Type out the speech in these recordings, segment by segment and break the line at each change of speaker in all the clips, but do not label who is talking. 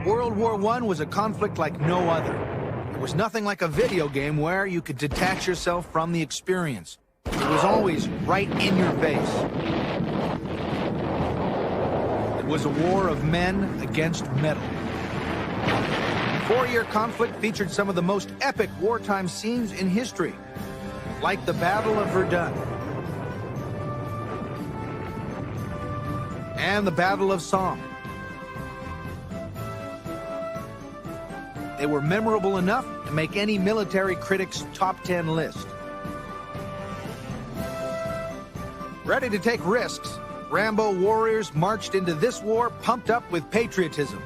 World War I was a conflict like no other. It was nothing like a video game where you could detach yourself from the experience. It was always right in your face. It was a war of men against metal. The four-year conflict featured some of the most epic wartime scenes in history, like the Battle of Verdun and the Battle of Somme. They were memorable enough to make any military critic's top 10 list. Ready to take risks, Rambo warriors marched into this war pumped up with patriotism.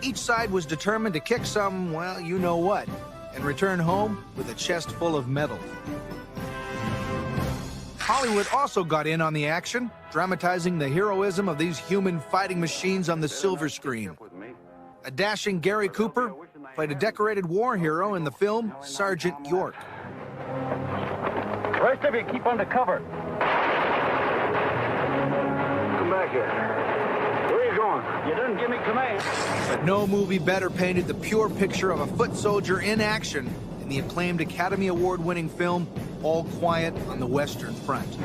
Each side was determined to kick some, well, you know what, and return home with a chest full of medals. Hollywood also got in on the action, dramatizing the heroism of these human fighting machines on the silver screen. A dashing Gary Cooper played a decorated war hero in the film Sergeant York.
The rest of you keep under cover. Come back here. Where are you going? You didn't give me command.
But no movie better painted the pure picture of a foot soldier in action than the acclaimed Academy Award-winning film All Quiet on the Western Front.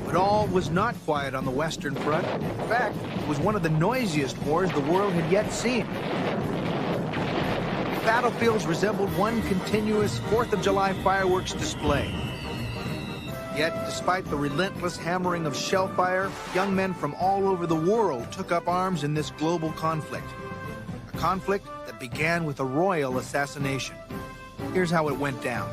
But all was not quiet on the Western Front. In fact, it was one of the noisiest wars the world had yet seen. The battlefields resembled one continuous 4th of July fireworks display. Yet, despite the relentless hammering of shellfire, young men from all over the world took up arms in this global conflict. A conflict that began with a royal assassination. Here's how it went down.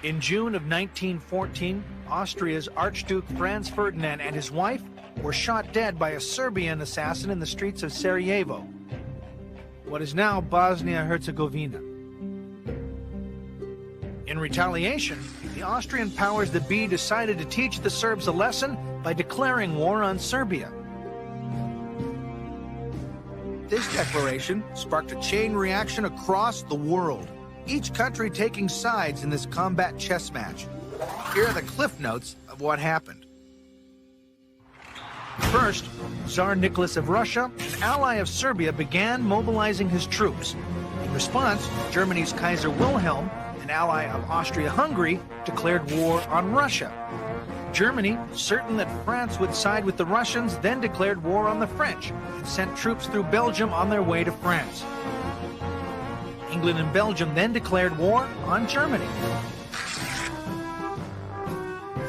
In June of 1914, Austria's Archduke Franz Ferdinand and his wife were shot dead by a Serbian assassin in the streets of Sarajevo, what is now Bosnia-Herzegovina. In retaliation, the Austrian powers that be decided to teach the Serbs a lesson by declaring war on Serbia. This declaration sparked a chain reaction across the world, each country taking sides in this combat chess match. Here are the cliff notes of what happened. First, Tsar Nicholas of Russia, an ally of Serbia, began mobilizing his troops. In response, Germany's Kaiser Wilhelm, an ally of Austria-Hungary, declared war on Russia. Germany, certain that France would side with the Russians, then declared war on the French and sent troops through Belgium on their way to France. England and Belgium then declared war on Germany.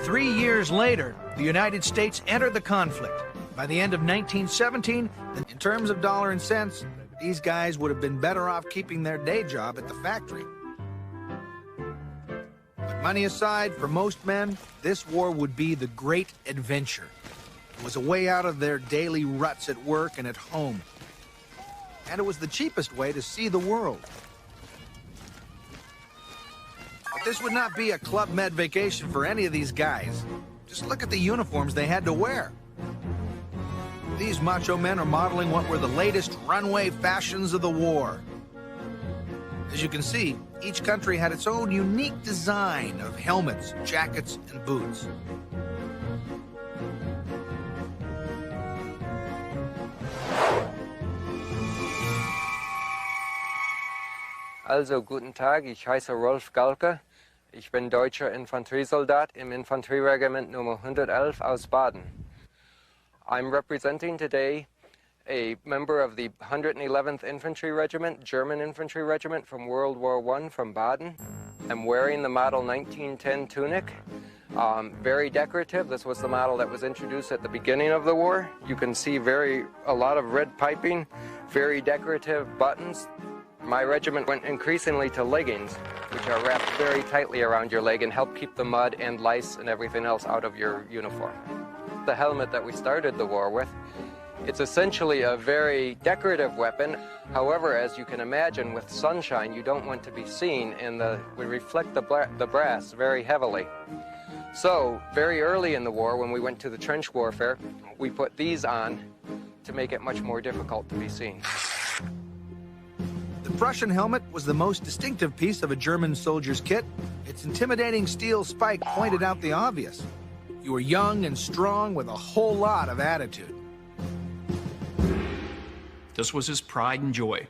3 years later, the United States entered the conflict. By the end of 1917, in terms of dollar and cents, these guys would have been better off keeping their day job at the factory. But money aside, for most men, this war would be the great adventure. It was a way out of their daily ruts at work and at home. And it was the cheapest way to see the world. But this would not be a Club Med vacation for any of these guys. Just look at the uniforms they had to wear. These macho men are modeling what were the latest runway fashions of the war. As you can see, each country had its own unique design of helmets, jackets, and boots.
Also, guten Tag, ich heiße Rolf Galke. Ich bin deutscher Infanteriesoldat im Infanterieregiment Nummer 111 aus Baden. I'm representing today a member of the 111th Infantry Regiment, German Infantry Regiment from World War I from Baden. I'm wearing the model 1910 tunic, very decorative. This was the model that was introduced at the beginning of the war. You can see a lot of red piping, very decorative buttons. My regiment went increasingly to leggings, which are wrapped very tightly around your leg and help keep the mud and lice and everything else out of your uniform. The helmet that we started the war with, it's essentially a very decorative weapon. However, as you can imagine, with sunshine, you don't want to be seen, and we reflect the brass very heavily. So, very early in the war, when we went to the trench warfare, we put these on to make it much more difficult to be seen.
The The Prussian helmet was the most distinctive piece of a German soldier's kit. Its intimidating steel spike pointed out the obvious. You were young and strong with a whole lot of attitude.
This was his pride and joy.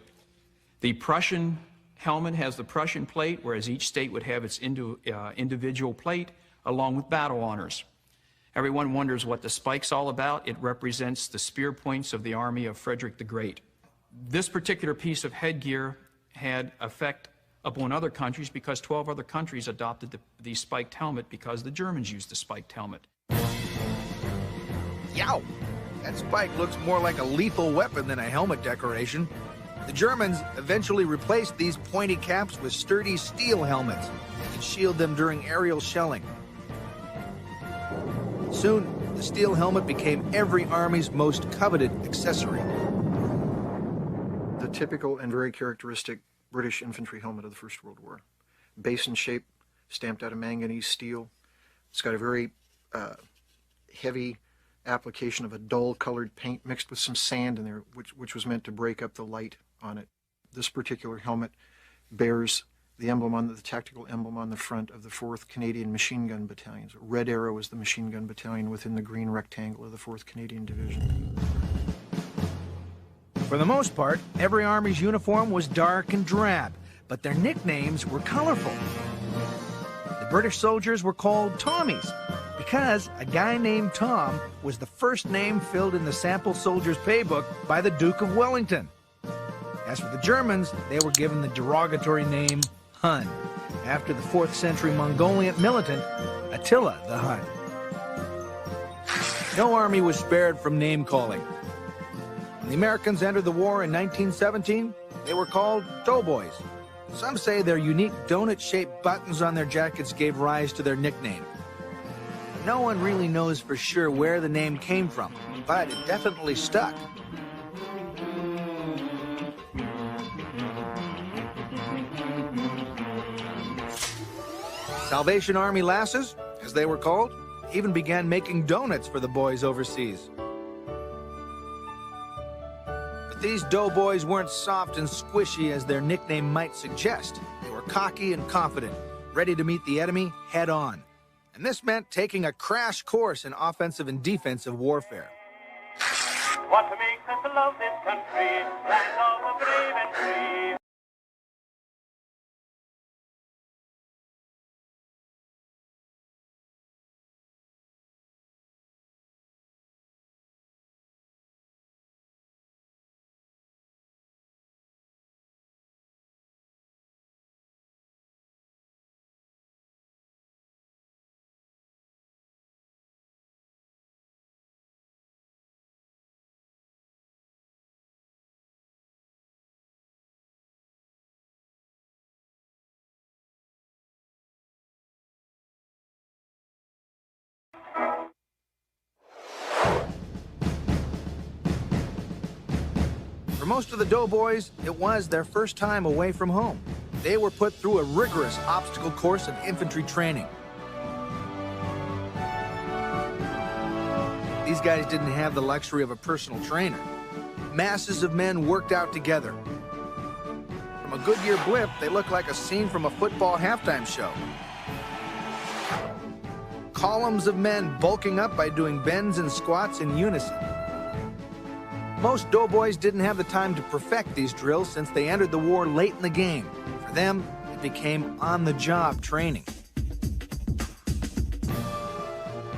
The Prussian helmet has the Prussian plate, whereas each state would have its individual plate, along with battle honors. Everyone wonders what the spike's all about. It represents the spear points of the army of Frederick the Great. This particular piece of headgear had effect upon other countries because 12 other countries adopted the spiked helmet because the Germans used the spiked helmet.
Yow! That spike looks more like a lethal weapon than a helmet decoration. The Germans eventually replaced these pointy caps with sturdy steel helmets that could shield them during aerial shelling. Soon, the steel helmet became every army's most coveted accessory.
The typical and very characteristic British infantry helmet of the First World War. Basin shape, stamped out of manganese steel. It's got a very heavy application of a dull colored paint mixed with some sand in there, which was meant to break up the light on it. This particular helmet bears the emblem on the tactical emblem on the front of the 4th Canadian Machine Gun Battalion. So Red Arrow is the machine gun battalion within the green rectangle of the 4th Canadian Division.
For the most part, every army's uniform was dark and drab, but their nicknames were colorful. The British soldiers were called Tommies because a guy named Tom was the first name filled in the sample soldier's paybook by the Duke of Wellington. As for the Germans, they were given the derogatory name Hun, after the 4th century Mongolian militant Attila the Hun. No army was spared from name-calling. When the Americans entered the war in 1917, they were called Doughboys. Some say their unique donut-shaped buttons on their jackets gave rise to their nickname. No one really knows for sure where the name came from, but it definitely stuck. Salvation Army lasses, as they were called, even began making donuts for the boys overseas. But these doughboys weren't soft and squishy as their nickname might suggest. They were cocky and confident, ready to meet the enemy head on. And this meant taking a crash course in offensive and defensive warfare.
What makes us love this country, land of the brave and free.
For most of the doughboys, it was their first time away from home. They were put through a rigorous obstacle course of infantry training. These guys didn't have the luxury of a personal trainer. Masses of men worked out together. From a Goodyear blimp, they looked like a scene from a football halftime show. Columns of men bulking up by doing bends and squats in unison. Most doughboys didn't have the time to perfect these drills since they entered the war late in the game. For them, it became on-the-job training.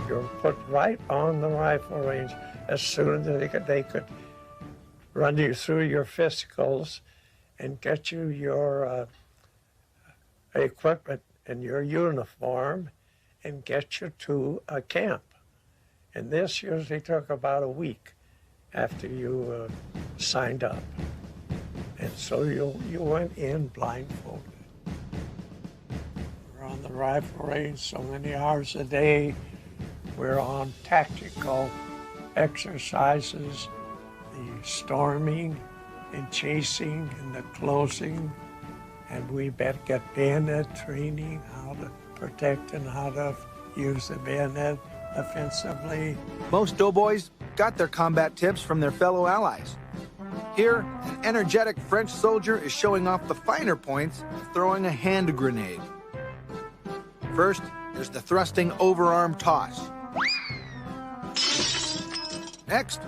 You're put right on the rifle range as soon as they could run you through your physicals and get you your equipment and your uniform and get you to a camp. And this usually took about a week after you signed up. And so you went in blindfolded. We're on the rifle range so many hours a day. We're on tactical exercises, the storming and chasing and the closing. And we get bayonet training, how to protect and how to use the bayonet offensively.
Most doughboys got their combat tips from their fellow allies. Here, an energetic French soldier is showing off the finer points of throwing a hand grenade. First, there's the thrusting overarm toss. Next,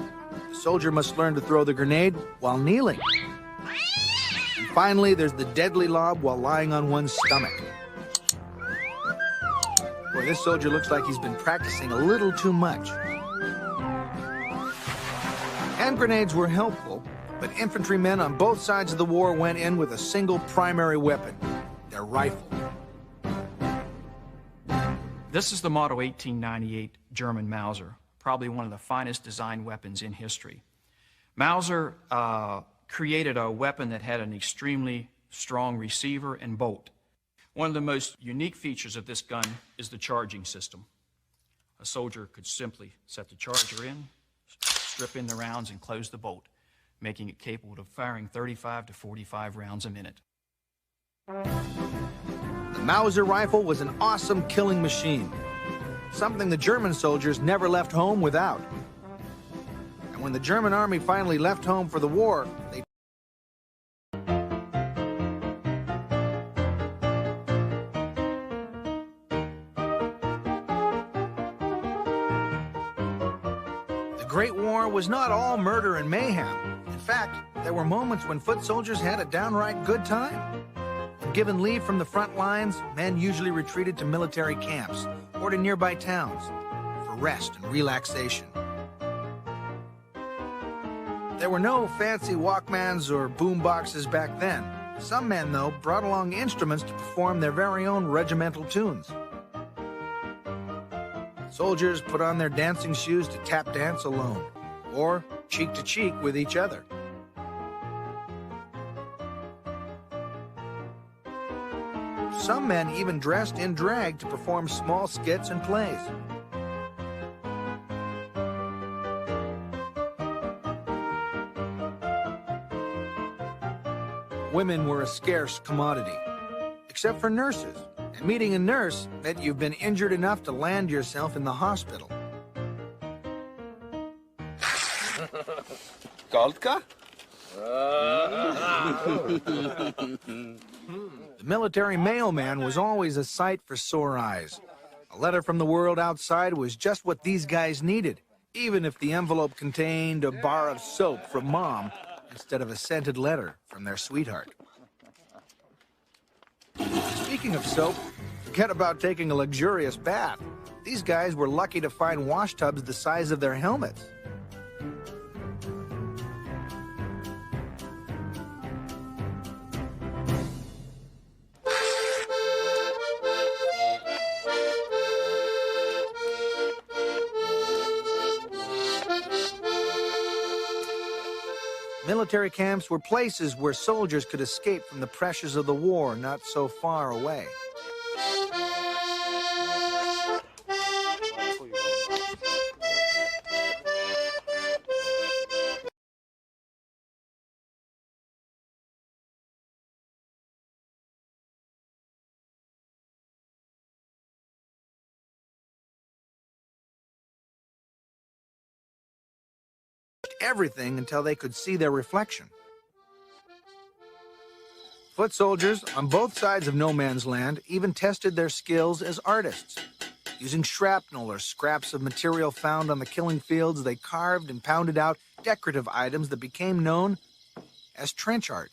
the soldier must learn to throw the grenade while kneeling. And finally, there's the deadly lob while lying on one's stomach. Boy, this soldier looks like he's been practicing a little too much. Hand grenades were helpful, but infantrymen on both sides of the war went in with a single primary weapon, their rifle.
This is the Model 1898 German Mauser, probably one of the finest design weapons in history. Mauser created a weapon that had an extremely strong receiver and bolt. One of the most unique features of this gun is the charging system. A soldier could simply set the charger in, strip in the rounds, and close the bolt, making it capable of firing 35 to 45 rounds a minute.
The Mauser rifle was an awesome killing machine, something the German soldiers never left home without. And when the German army finally left home for the war, they The Great War was not all murder and mayhem. In fact, there were moments when foot soldiers had a downright good time. When given leave from the front lines, men usually retreated to military camps or to nearby towns for rest and relaxation. There were no fancy Walkmans or boom boxes back then. Some men, though, brought along instruments to perform their very own regimental tunes. Soldiers put on their dancing shoes to tap dance alone, or cheek to cheek with each other. Some men even dressed in drag to perform small skits and plays. Women were a scarce commodity, except for nurses. And meeting a nurse meant you've been injured enough to land yourself in the hospital.
Goldka?
The military mailman was always a sight for sore eyes. A letter from the world outside was just what these guys needed, even if the envelope contained a bar of soap from Mom instead of a scented letter from their sweetheart. Speaking of soap, forget about taking a luxurious bath. These guys were lucky to find wash tubs the size of their helmets. Military camps were places where soldiers could escape from the pressures of the war not so far away. Everything until they could see their reflection. Foot soldiers on both sides of no man's land even tested their skills as artists. Using shrapnel or scraps of material found on the killing fields, they carved and pounded out decorative items that became known as trench art.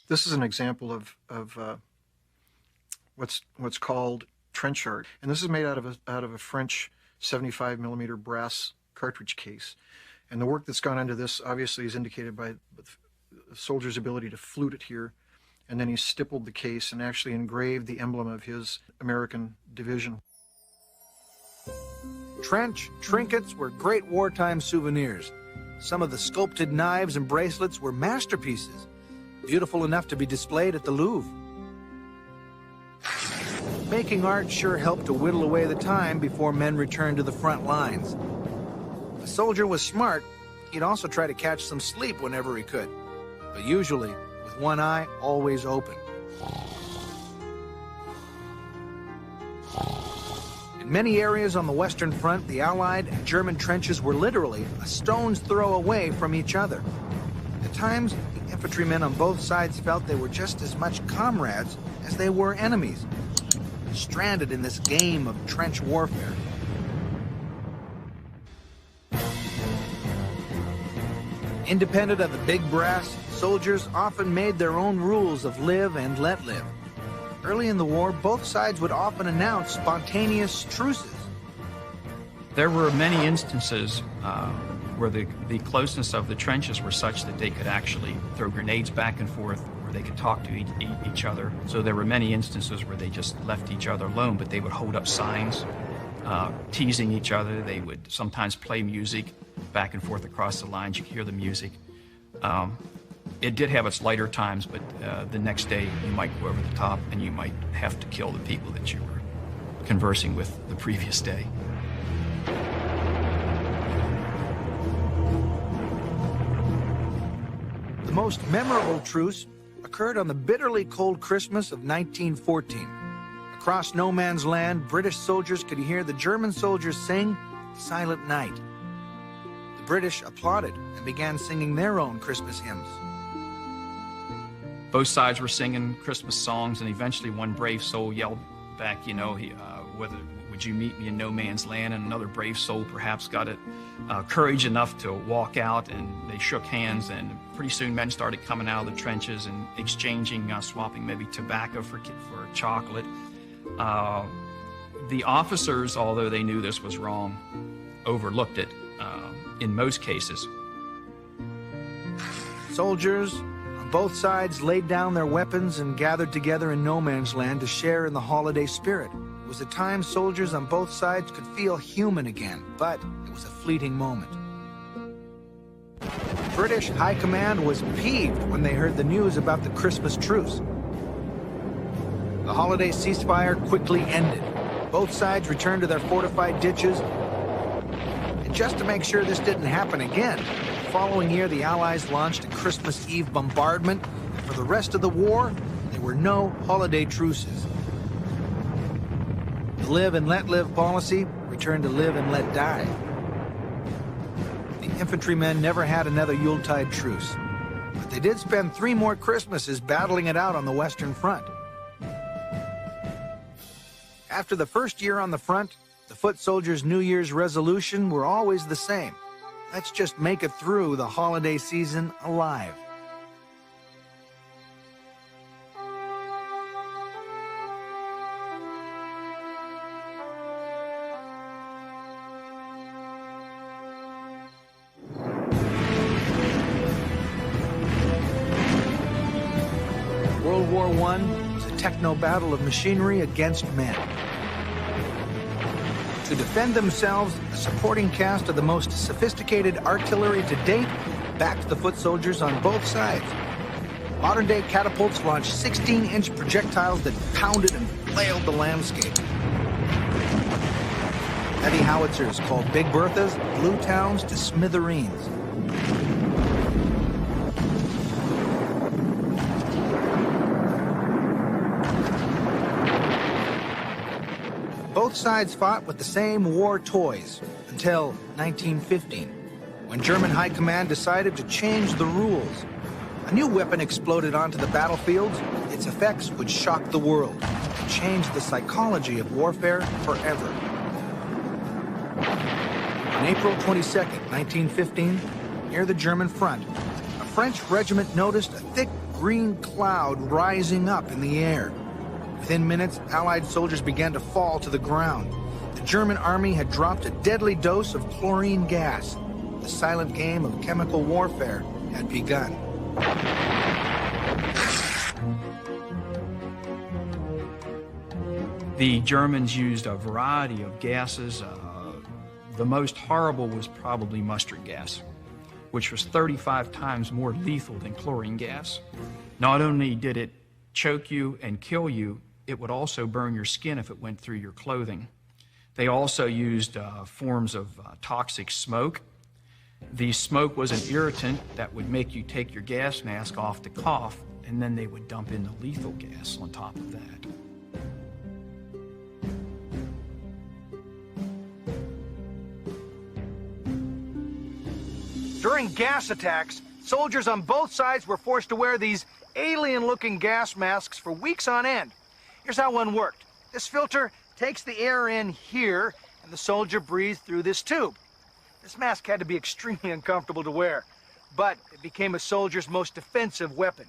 This is an example of what's called trench art, and this is made out of a French 75mm brass cartridge case. And the work that's gone into this obviously is indicated by the soldier's ability to flute it here, and then he stippled the case and actually engraved the emblem of his American division.
Trench trinkets were great wartime souvenirs. Some of the sculpted knives and bracelets were masterpieces, beautiful enough to be displayed at the Louvre. Making art sure helped to whittle away the time before men returned to the front lines. If a soldier was smart, he'd also try to catch some sleep whenever he could, but usually with one eye always open. In many areas on the Western Front, the Allied and German trenches were literally a stone's throw away from each other. At times, the infantrymen on both sides felt they were just as much comrades as they were enemies, stranded in this game of trench warfare. Independent of the big brass, soldiers often made their own rules of live and let live. Early in the war, both sides would often announce spontaneous truces.
There were many instances where the closeness of the trenches were such that they could actually throw grenades back and forth, or they could talk to each other. So there were many instances where they just left each other alone, but they would hold up signs, teasing each other. They would sometimes play music back and forth across the lines. You could hear the music. It did have its lighter times, but the next day you might go over the top and you might have to kill the people that you were conversing with the previous day.
The most memorable truce occurred on the bitterly cold Christmas of 1914. Across no man's land, British soldiers could hear the German soldiers sing Silent Night. The British applauded and began singing their own Christmas hymns.
Both sides were singing Christmas songs, and eventually one brave soul yelled back, you know, would you meet me in no man's land? And another brave soul perhaps got courage enough to walk out, and they shook hands, and pretty soon men started coming out of the trenches and exchanging, swapping maybe tobacco for chocolate. The officers, although they knew this was wrong, overlooked it in most cases.
Soldiers on both sides laid down their weapons and gathered together in no man's land to share in the holiday spirit. It was a time soldiers on both sides could feel human again, but it was a fleeting moment. British High Command was peeved when they heard the news about the Christmas truce. The holiday ceasefire quickly ended. Both sides returned to their fortified ditches. And just to make sure this didn't happen again, the following year the Allies launched a Christmas Eve bombardment, and for the rest of the war, there were no holiday truces. The live and let live policy returned to live and let die. The infantrymen never had another Yuletide truce, but they did spend 3 more Christmases battling it out on the Western Front. After the first year on the front, the foot soldiers' New Year's resolution were always the same. Let's just make it through the holiday season alive. World War I was a techno-battle of machinery against men. To defend themselves, a supporting cast of the most sophisticated artillery to date backed the foot soldiers on both sides. Modern-day catapults launched 16-inch projectiles that pounded and flailed the landscape. Heavy howitzers called Big Berthas blew towns to smithereens. Both sides fought with the same war toys until 1915, when German High Command decided to change the rules. A new weapon exploded onto the battlefields. Its effects would shock the world and change the psychology of warfare forever. On April 22nd, 1915, near the German front, a French regiment noticed a thick green cloud rising up in the air. Within minutes, Allied soldiers began to fall to the ground. The German army had dropped a deadly dose of chlorine gas. The silent game of chemical warfare had begun.
The Germans used a variety of gases. The most horrible was probably mustard gas, which was 35 times more lethal than chlorine gas. Not only did it choke you and kill you, it would also burn your skin if it went through your clothing. They also used forms of toxic smoke. The smoke was an irritant that would make you take your gas mask off to cough, and then they would dump in the lethal gas on top of that.
During gas attacks, soldiers on both sides were forced to wear these alien-looking gas masks for weeks on end. Here's how one worked. This filter takes the air in here, and the soldier breathes through this tube. This mask had to be extremely uncomfortable to wear, but it became a soldier's most defensive weapon.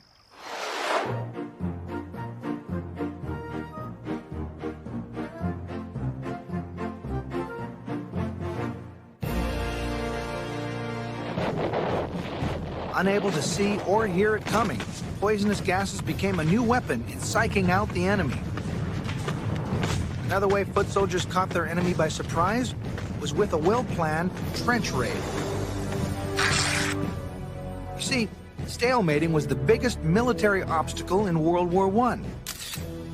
Unable to see or hear it coming, poisonous gases became a new weapon in psyching out the enemy. Another way foot soldiers caught their enemy by surprise was with a well-planned trench raid. You see, stalemating was the biggest military obstacle in World War I.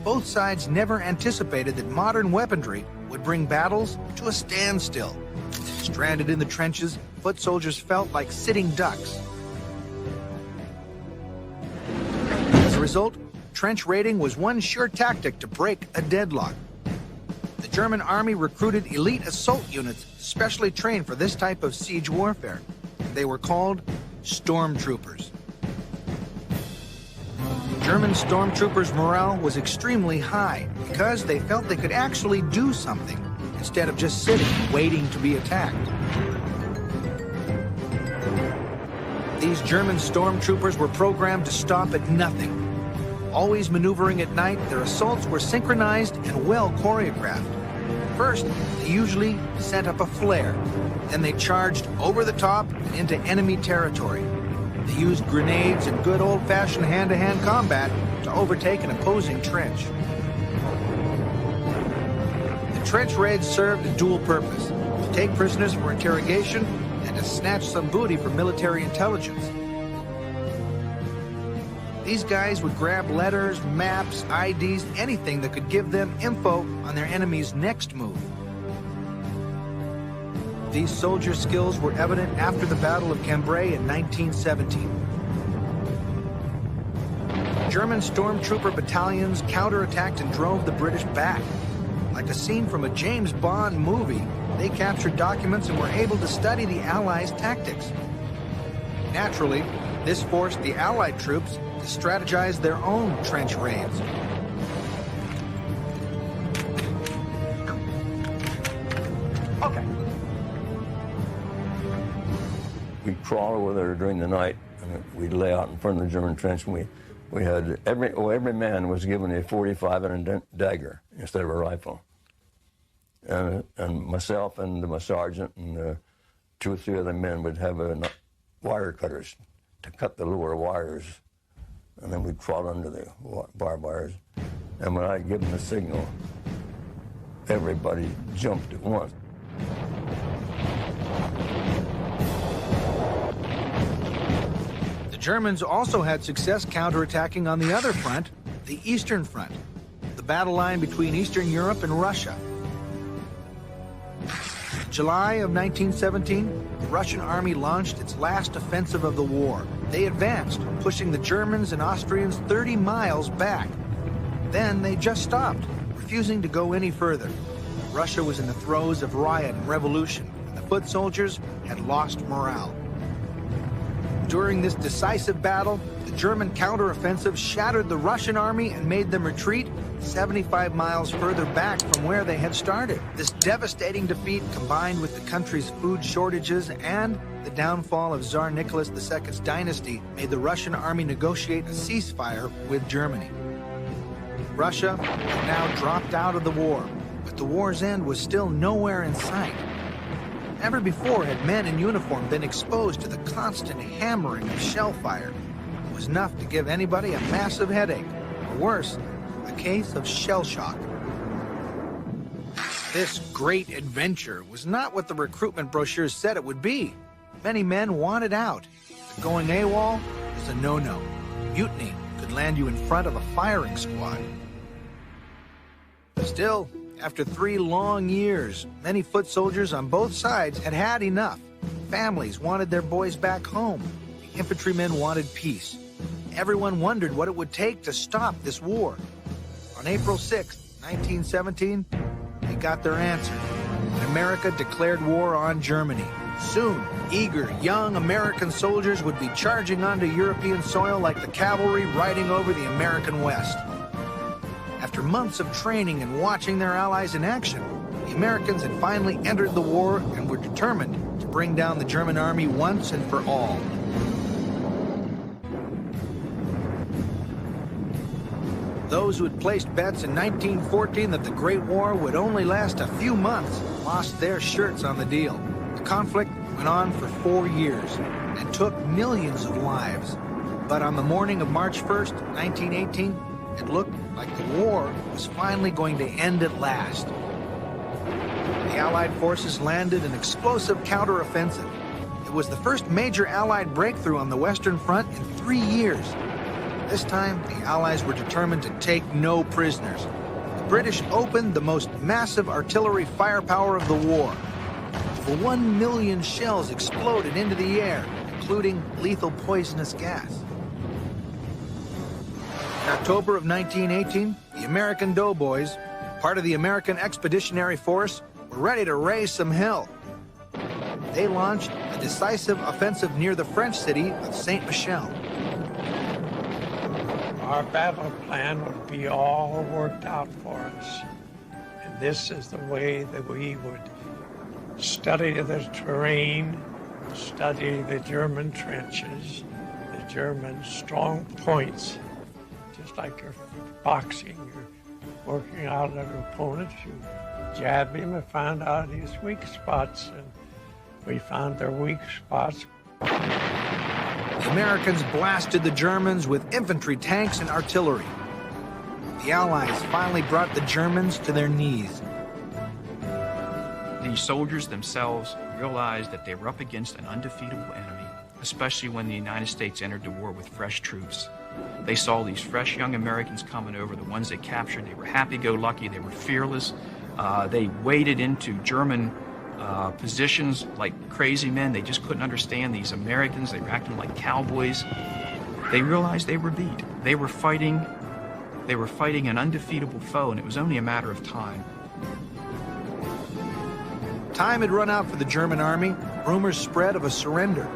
Both sides never anticipated that modern weaponry would bring battles to a standstill. Stranded in the trenches, foot soldiers felt like sitting ducks. As a result, trench raiding was one sure tactic to break a deadlock. The German army recruited elite assault units specially trained for this type of siege warfare. They were called stormtroopers. German stormtroopers' morale was extremely high because they felt they could actually do something instead of just sitting waiting to be attacked. These German stormtroopers were programmed to stop at nothing. Always maneuvering at night, their assaults were synchronized and well choreographed. First, they usually set up a flare. Then they charged over the top and into enemy territory. They used grenades and good old-fashioned hand-to-hand combat to overtake an opposing trench. The trench raids served a dual purpose: to take prisoners for interrogation and to snatch some booty for military intelligence. These guys would grab letters, maps, IDs, anything that could give them info on their enemy's next move. These soldier skills were evident after the Battle of Cambrai in 1917. German stormtrooper battalions counterattacked and drove the British back. Like a scene from a James Bond movie, they captured documents and were able to study the Allies' tactics. Naturally, this forced the Allied troops to strategize their own trench raids.
Okay. We'd crawl over there during the night, and we'd lay out in front of the German trench, and we had every man was given a .45 and a dagger instead of a rifle. And myself and my sergeant and 2 or 3 other men would have wire cutters to cut the lower wires, and then we'd crawl under the barbed wires. And when I'd give them the signal, everybody jumped at once.
The Germans also had success counterattacking on the other front, the Eastern Front, the battle line between Eastern Europe and Russia. In July of 1917, the Russian army launched its last offensive of the war. They advanced, pushing the Germans and Austrians 30 miles back. Then they just stopped, refusing to go any further. Russia was in the throes of riot and revolution, and the foot soldiers had lost morale. During this decisive battle, the German counteroffensive shattered the Russian army and made them retreat 75 miles further back from where they had started. This devastating defeat, combined with the country's food shortages and the downfall of Tsar Nicholas II's dynasty, made the Russian army negotiate a ceasefire with Germany. Russia had now dropped out of the war, but the war's end was still nowhere in sight. Never before had men in uniform been exposed to the constant hammering of shell fire. It was enough to give anybody a massive headache, or worse, a case of shell shock. This great adventure was not what the recruitment brochures said it would be. Many men wanted out. But going AWOL was a no-no. Mutiny could land you in front of a firing squad. Still, after 3 long years, many foot soldiers on both sides had had enough. Families wanted their boys back home. The infantrymen wanted peace. Everyone wondered what it would take to stop this war. On April 6, 1917, they got their answer. America declared war on Germany. Soon, eager, young American soldiers would be charging onto European soil like the cavalry riding over the American West. After months of training and watching their allies in action, the Americans had finally entered the war and were determined to bring down the German army once and for all. Those who had placed bets in 1914 that the Great War would only last a few months lost their shirts on the deal. The conflict went on for 4 years and took millions of lives. But on the morning of March 1st, 1918, it looked like the war was finally going to end at last. The Allied forces landed an explosive counteroffensive. It was the first major Allied breakthrough on the Western Front in 3 years. This time, the Allies were determined to take no prisoners. The British opened the most massive artillery firepower of the war. Over 1 million shells exploded into the air, including lethal poisonous gas. In October of 1918, the American doughboys, part of the American Expeditionary Force, were ready to raise some hell. They launched a decisive offensive near the French city of Saint Michel.
Our battle plan would be all worked out for us. And this is the way that we would study the terrain, study the German trenches, the German strong points. Just like you're boxing, you're working out an opponent, you jab him and find out his weak spots, and we found their weak spots.
The Americans blasted the Germans with infantry, tanks, and artillery. The Allies finally brought the Germans to their knees.
The soldiers themselves realized that they were up against an undefeatable enemy, especially when the United States entered the war with fresh troops. They saw these fresh young Americans coming over, the ones they captured. They were happy-go-lucky, they were fearless. They waded into German positions like crazy men. They just couldn't understand these Americans. They were acting like cowboys. They realized they were beat. They were fighting an undefeatable foe, and it was only a matter of time.
Time had run out for the German army. Rumors spread of a surrender.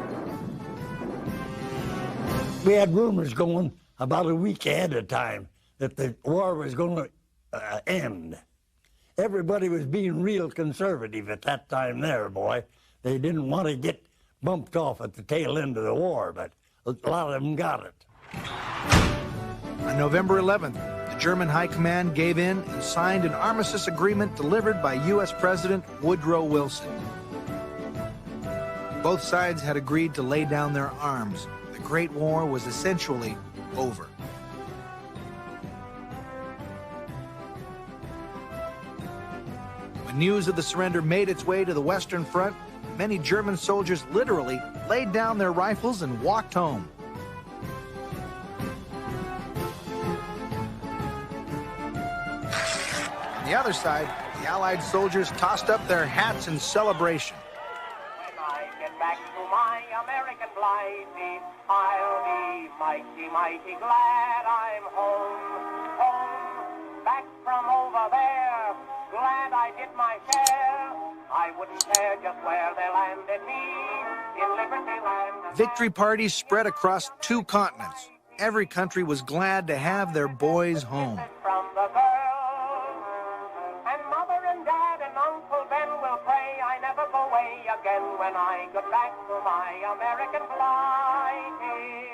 We had rumors going about a week ahead of time that the war was going to end. Everybody was being real conservative at that time there, boy. They didn't want to get bumped off at the tail end of the war, but a lot of them got it.
On November 11th, the German High Command gave in and signed an armistice agreement delivered by U.S. President Woodrow Wilson. Both sides had agreed to lay down their arms. The Great War was essentially over. When news of the surrender made its way to the Western Front, many German soldiers literally laid down their rifles and walked home. On the other side, the Allied soldiers tossed up their hats in celebration.
When I get back to my American blighty, I'll be mighty, mighty glad I'm home, home, back from over there. Glad I did my share. I wouldn't care just where they landed me, in Liberty Land.
Victory parties spread across 2 continents. Every country was glad to have their boys home.
From the girl, and Mother and Dad and Uncle Ben will pray I never go away again when I get back to my American blighty.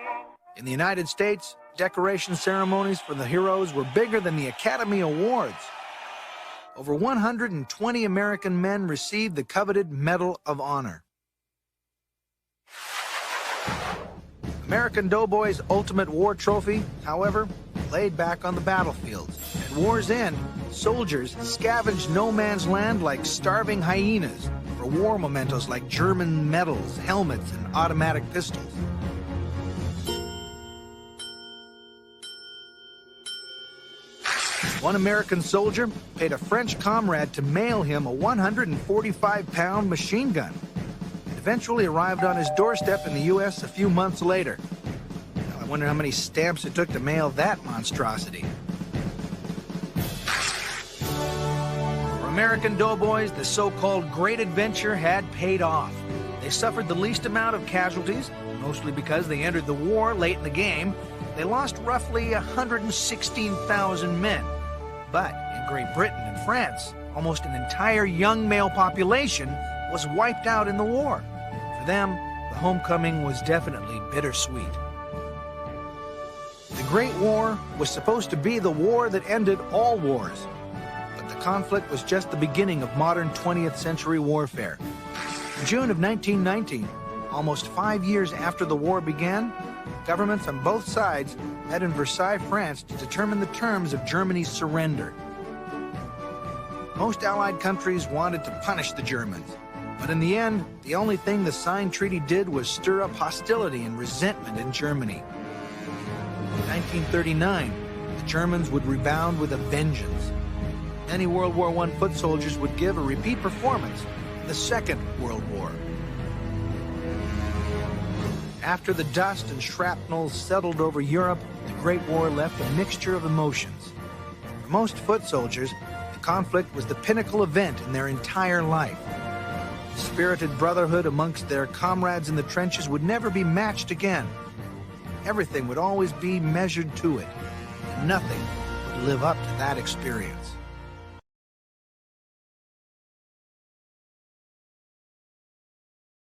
In the United States, decoration ceremonies for the heroes were bigger than the Academy Awards. Over 120 American men received the coveted Medal of Honor. American Doughboy's ultimate war trophy, however, laid back on the battlefields. At war's end, soldiers scavenged no man's land like starving hyenas for war mementos like German medals, helmets, and automatic pistols. One American soldier paid a French comrade to mail him a 145-pound machine gun. It eventually arrived on his doorstep in the U.S. a few months later. Now, I wonder how many stamps it took to mail that monstrosity. For American doughboys, the so-called great adventure had paid off. They They suffered the least amount of casualties, mostly because they entered the war late in the game. They lost roughly 116,000 men. But in Great Britain and France, almost an entire young male population was wiped out in the war. For them, the homecoming was definitely bittersweet. The Great War was supposed to be the war that ended all wars. But the conflict was just the beginning of modern 20th century warfare. In June of 1919, almost 5 years after the war began, governments on both sides met in Versailles, France to determine the terms of Germany's surrender. Most Allied countries wanted to punish the Germans, but in the end, the only thing the signed treaty did was stir up hostility and resentment in Germany. In 1939, the Germans would rebound with a vengeance. Many World War I foot soldiers would give a repeat performance in the Second World War. After the dust and shrapnel settled over Europe, the Great War left a mixture of emotions. For most foot soldiers, the conflict was the pinnacle event in their entire life. The spirited brotherhood amongst their comrades in the trenches would never be matched again. Everything would always be measured to it, and nothing would live up to that experience.